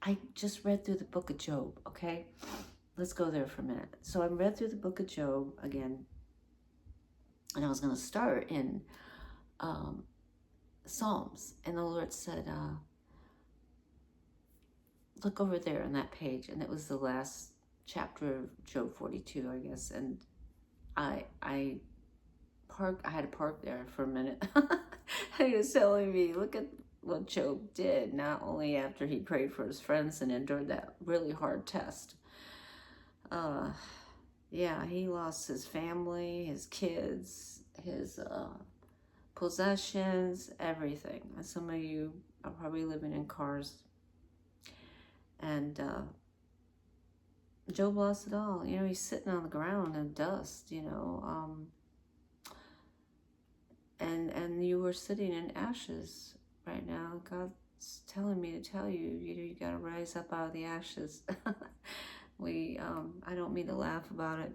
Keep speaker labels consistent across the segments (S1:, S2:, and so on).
S1: I just read through the book of Job, okay? Let's go there for a minute. So I read through the book of Job again, and I was going to start in Psalms, and the Lord said, look over there on that page, and it was the last chapter of Job 42, I guess, and I had to park there for a minute. He was telling me, look at what Job did, not only after he prayed for his friends and endured that really hard test. Yeah, he lost his family, his kids, his possessions, everything. And some of you are probably living in cars. And Job lost it all. You know, he's sitting on the ground in dust, you know. And you were sitting in ashes right now. God's telling me to tell you, you got to rise up out of the ashes. I don't mean to laugh about it.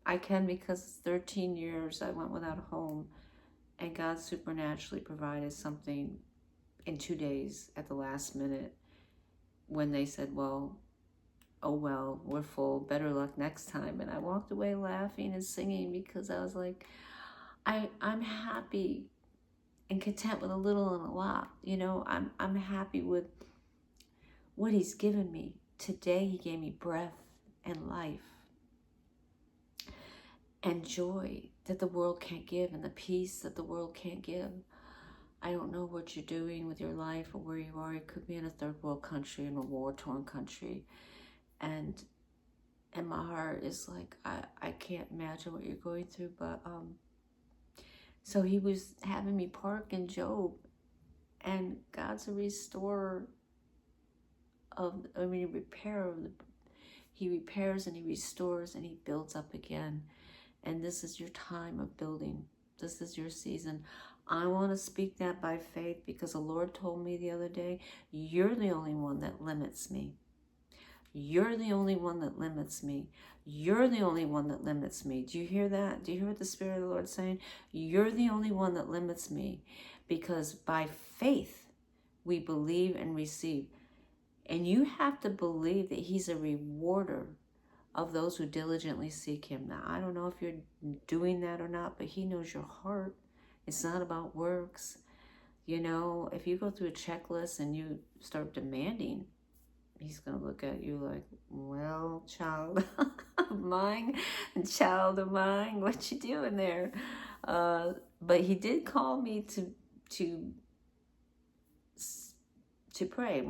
S1: I can, because 13 years I went without a home, and God supernaturally provided something in 2 days at the last minute when they said, well, oh well, we're full, better luck next time. And I walked away laughing and singing, because I was like, I'm happy and content with a little and a lot. You know, I'm happy with what he's given me. Today he gave me breath and life and joy that the world can't give, and the peace that the world can't give. I don't know what you're doing with your life or where you are. You could be in a third world country, in a war-torn country. And my heart is like, I can't imagine what you're going through. But so he was having me park in Job, and God's a restorer repairer of the, he repairs and he restores and he builds up again. And this is your time of building. This is your season. I want to speak that by faith, because the Lord told me the other day, you're the only one that limits me. You're the only one that limits me. You're the only one that limits me. Do you hear that? Do you hear what the Spirit of the Lord is saying? You're the only one that limits me, because by faith we believe and receive. And you have to believe that he's a rewarder of those who diligently seek him. Now, I don't know if you're doing that or not, but he knows your heart. It's not about works. You know, if you go through a checklist and you start demanding, he's going to look at you like, well, child of mine, what you doing there? But he did call me to pray.